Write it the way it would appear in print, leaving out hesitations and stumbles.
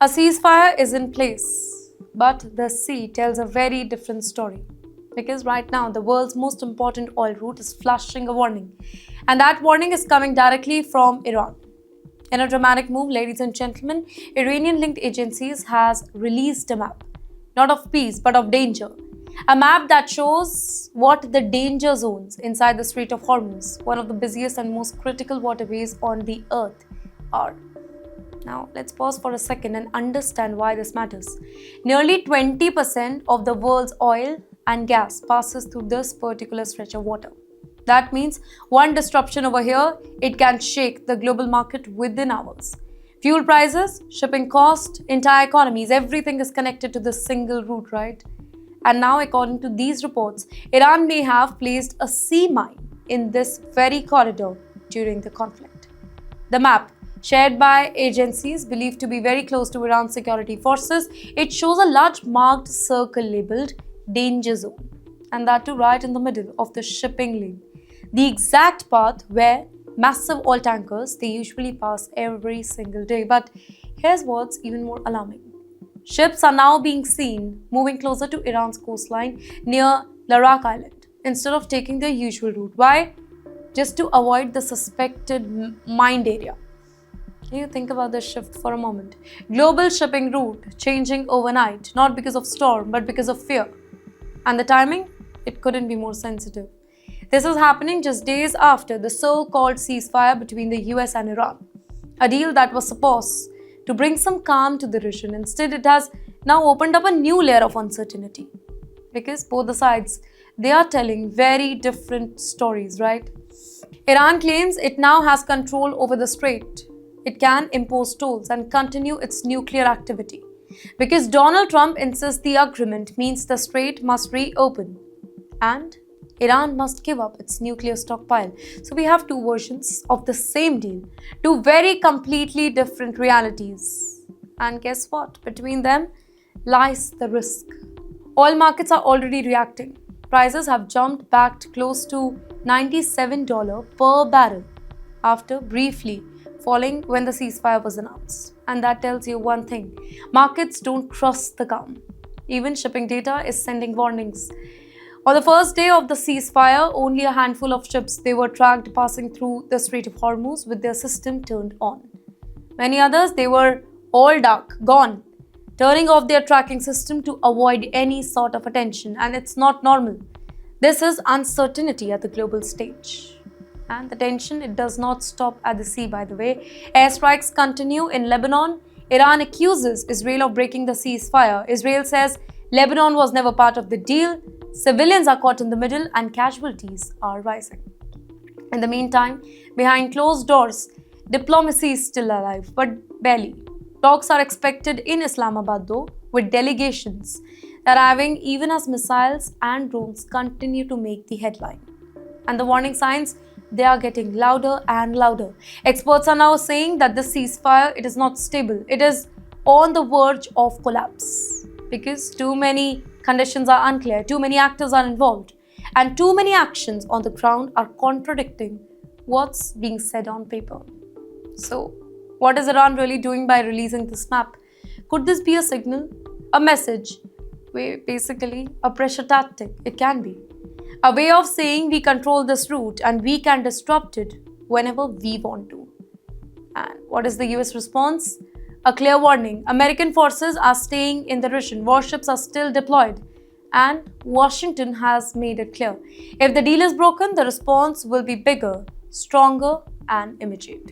A ceasefire is in place, but the sea tells a very different story. Because right now, the world's most important oil route is flashing a warning. And that warning is coming directly from Iran. In a dramatic move, ladies and gentlemen, Iranian-linked agencies has released a map, not of peace, but of danger. A map that shows what the danger zones inside the Strait of Hormuz, one of the busiest and most critical waterways on the earth, are. Now, let's pause for a second and understand why this matters. Nearly 20% of the world's oil and gas passes through this particular stretch of water. That means one disruption over here, it can shake the global market within hours. Fuel prices, shipping cost, entire economies, everything is connected to this single route, right? And now, according to these reports, Iran may have placed a sea mine in this very corridor during the conflict. The map, shared by agencies believed to be very close to Iran's security forces, it shows a large marked circle labeled danger zone, and that too right in the middle of the shipping lane. The exact path where massive oil tankers they usually pass every single day. But here's what's even more alarming. Ships are now being seen moving closer to Iran's coastline near Larak Island instead of taking their usual route. Why? Just to avoid the suspected mined area. You think about this shift for a moment. Global shipping route changing overnight, not because of storm, but because of fear. And the timing? It couldn't be more sensitive. This is happening just days after the so-called ceasefire between the US and Iran. A deal that was supposed to bring some calm to the region. Instead, it has now opened up a new layer of uncertainty. Because both the sides, they are telling very different stories, right? Iran claims it now has control over the strait. It can impose tolls and continue its nuclear activity. Because Donald Trump insists the agreement means the strait must reopen. And Iran must give up its nuclear stockpile. So we have two versions of the same deal, two very completely different realities. And guess what? Between them lies the risk. Oil markets are already reacting. Prices have jumped back close to $97 per barrel after briefly falling when the ceasefire was announced. And that tells you one thing: markets don't trust the calm. Even shipping data is sending warnings. On the first day of the ceasefire, only a handful of ships they were tracked passing through the Strait of Hormuz with their system turned on. Many others, they were all dark, gone, turning off their tracking system to avoid any sort of attention. And it's not normal. This is uncertainty at the global stage. And the tension, it does not stop at the sea, by the way. Airstrikes continue in Lebanon. Iran accuses Israel of breaking the ceasefire. Israel says Lebanon was never part of the deal. Civilians are caught in the middle and casualties are rising. In the meantime, behind closed doors, diplomacy is still alive, but barely. Talks are expected in Islamabad though, with delegations arriving even as missiles and drones continue to make the headline. And the warning signs, they are getting louder and louder. Experts are now saying that the ceasefire, it is not stable. It is on the verge of collapse because too many conditions are unclear, too many actors are involved, and too many actions on the ground are contradicting what's being said on paper. So, what is Iran really doing by releasing this map? Could this be a signal, a message, basically a pressure tactic? It can be. A way of saying we control this route and we can disrupt it whenever we want to. And what is the US response? A clear warning. American forces are staying in the region. Warships are still deployed. And Washington has made it clear. If the deal is broken, the response will be bigger, stronger, and immediate.